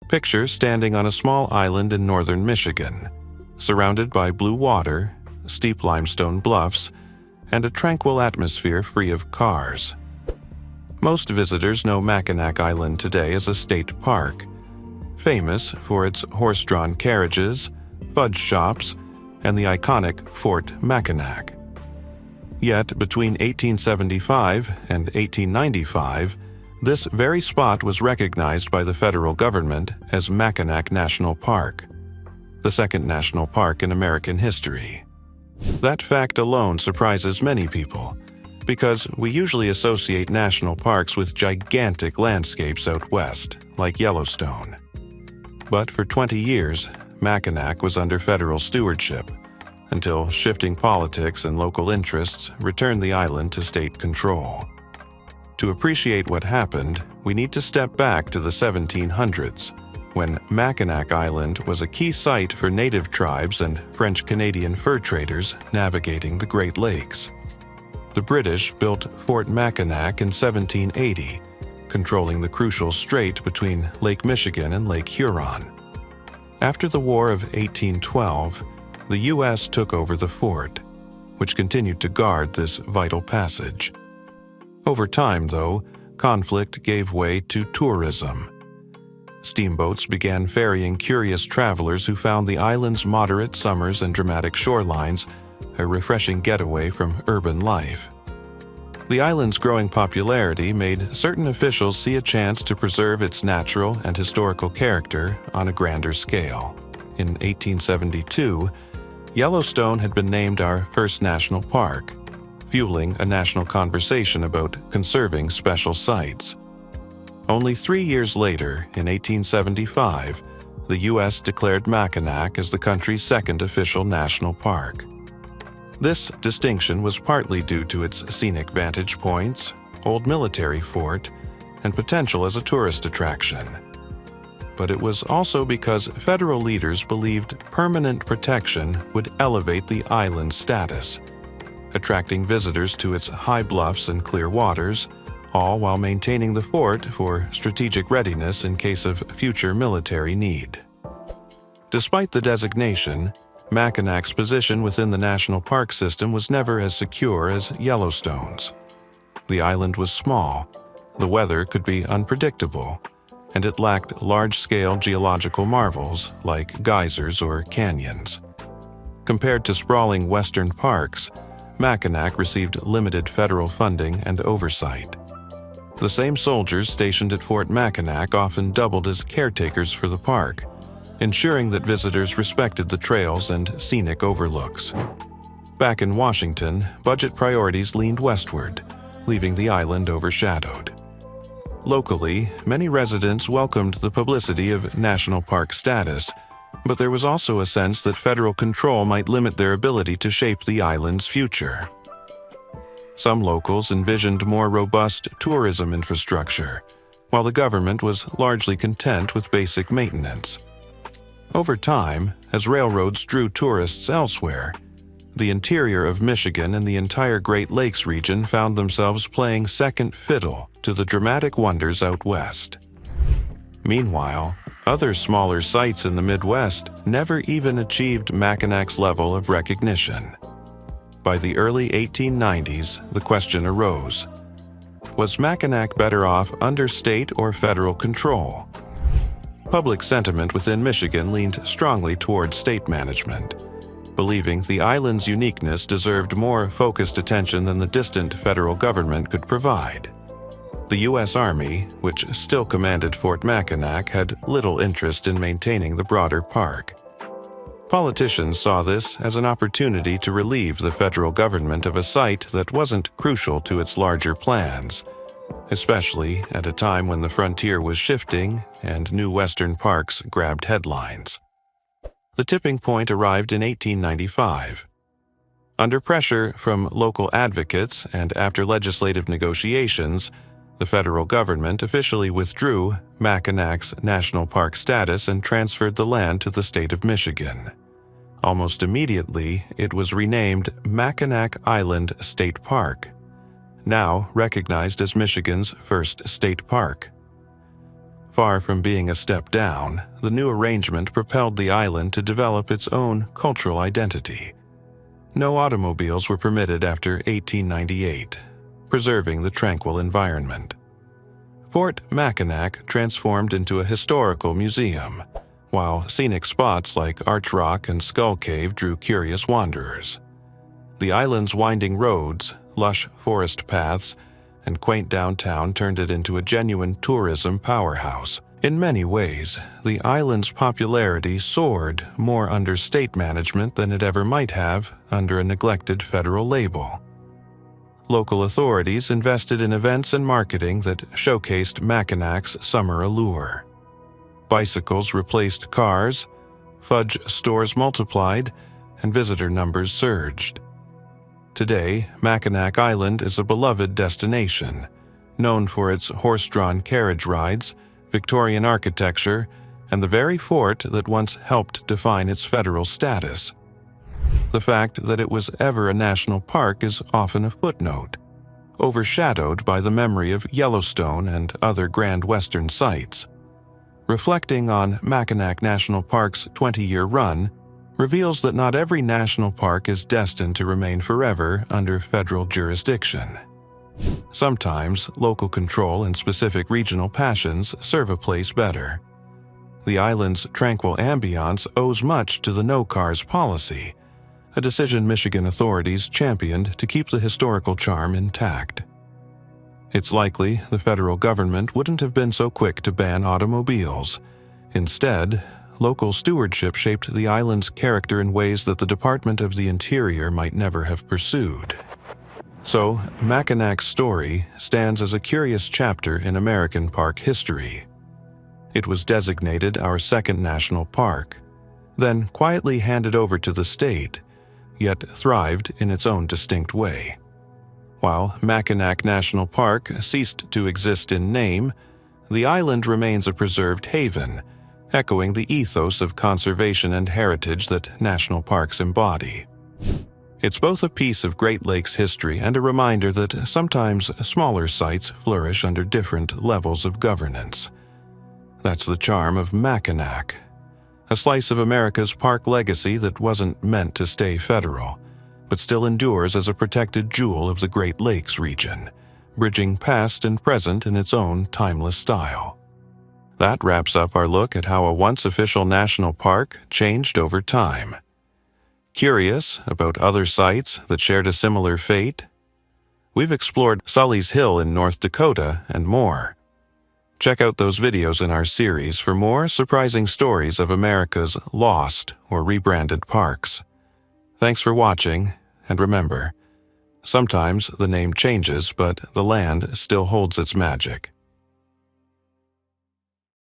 Picture standing on a small island in northern Michigan, surrounded by blue water, steep limestone bluffs, and a tranquil atmosphere free of cars. Most visitors know Mackinac Island today as a state park, famous for its horse-drawn carriages, fudge shops, and the iconic Fort Mackinac. Yet, between 1875 and 1895, this very spot was recognized by the federal government as Mackinac National Park, the second national park in American history. That fact alone surprises many people, because we usually associate national parks with gigantic landscapes out west, like Yellowstone. But for 20 years, Mackinac was under federal stewardship, until shifting politics and local interests returned the island to state control. To appreciate what happened, we need to step back to the 1700s, when Mackinac Island was a key site for native tribes and French-Canadian fur traders navigating the Great Lakes. The British built Fort Mackinac in 1780, controlling the crucial strait between Lake Michigan and Lake Huron. After the War of 1812, the U.S. took over the fort, which continued to guard this vital passage. Over time, though, conflict gave way to tourism. Steamboats began ferrying curious travelers who found the island's moderate summers and dramatic shorelines a refreshing getaway from urban life. The island's growing popularity made certain officials see a chance to preserve its natural and historical character on a grander scale. In 1872, Yellowstone had been named our first national park, fueling a national conversation about conserving special sites. Only 3 years later, in 1875, the U.S. declared Mackinac as the country's second official national park. This distinction was partly due to its scenic vantage points, old military fort, and potential as a tourist attraction. But it was also because federal leaders believed permanent protection would elevate the island's status, attracting visitors to its high bluffs and clear waters, all while maintaining the fort for strategic readiness in case of future military need. Despite the designation, Mackinac's position within the national park system was never as secure as Yellowstone's. The island was small, the weather could be unpredictable, and it lacked large-scale geological marvels like geysers or canyons. Compared to sprawling western parks, Mackinac received limited federal funding and oversight. The same soldiers stationed at Fort Mackinac often doubled as caretakers for the park, ensuring that visitors respected the trails and scenic overlooks. Back in Washington, budget priorities leaned westward, leaving the island overshadowed. Locally, many residents welcomed the publicity of national park status, but there was also a sense that federal control might limit their ability to shape the island's future. Some locals envisioned more robust tourism infrastructure, while the government was largely content with basic maintenance. Over time, as railroads drew tourists elsewhere, the interior of Michigan and the entire Great Lakes region found themselves playing second fiddle to the dramatic wonders out west. Meanwhile, other smaller sites in the Midwest never even achieved Mackinac's level of recognition. By the early 1890s, the question arose: was Mackinac better off under state or federal control? Public sentiment within Michigan leaned strongly toward state management, believing the island's uniqueness deserved more focused attention than the distant federal government could provide. The U.S. Army, which still commanded Fort Mackinac, had little interest in maintaining the broader park. Politicians saw this as an opportunity to relieve the federal government of a site that wasn't crucial to its larger plans, especially at a time when the frontier was shifting and new western parks grabbed headlines. The tipping point arrived in 1895. Under pressure from local advocates and after legislative negotiations, the federal government officially withdrew Mackinac's national park status and transferred the land to the state of Michigan. Almost immediately, it was renamed Mackinac Island State Park, now recognized as Michigan's first state park. Far from being a step down, the new arrangement propelled the island to develop its own cultural identity. No automobiles were permitted after 1898, preserving the tranquil environment. Fort Mackinac transformed into a historical museum, while scenic spots like Arch Rock and Skull Cave drew curious wanderers. The island's winding roads, lush forest paths, and quaint downtown turned it into a genuine tourism powerhouse. In many ways, the island's popularity soared more under state management than it ever might have under a neglected federal label. Local authorities invested in events and marketing that showcased Mackinac's summer allure. Bicycles replaced cars, fudge stores multiplied, and visitor numbers surged. Today, Mackinac Island is a beloved destination, known for its horse-drawn carriage rides, Victorian architecture, and the very fort that once helped define its federal status. The fact that it was ever a national park is often a footnote, overshadowed by the memory of Yellowstone and other grand western sites. Reflecting on Mackinac National Park's 20-year run reveals that not every national park is destined to remain forever under federal jurisdiction. Sometimes, local control and specific regional passions serve a place better. The island's tranquil ambiance owes much to the no-cars policy, a decision Michigan authorities championed to keep the historical charm intact. It's likely the federal government wouldn't have been so quick to ban automobiles. Instead, local stewardship shaped the island's character in ways that the Department of the Interior might never have pursued. So, Mackinac's story stands as a curious chapter in American park history. It was designated our second national park, then quietly handed over to the state, yet thrived in its own distinct way. While Mackinac National Park ceased to exist in name, the island remains a preserved haven, echoing the ethos of conservation and heritage that national parks embody. It's both a piece of Great Lakes history and a reminder that sometimes smaller sites flourish under different levels of governance. That's the charm of Mackinac, a slice of America's park legacy that wasn't meant to stay federal, but still endures as a protected jewel of the Great Lakes region, bridging past and present in its own timeless style. That wraps up our look at how a once official national park changed over time. Curious about other sites that shared a similar fate? We've explored Sully's Hill in North Dakota and more. Check out those videos in our series for more surprising stories of America's lost or rebranded parks. Thanks for watching, and remember, sometimes the name changes, but the land still holds its magic.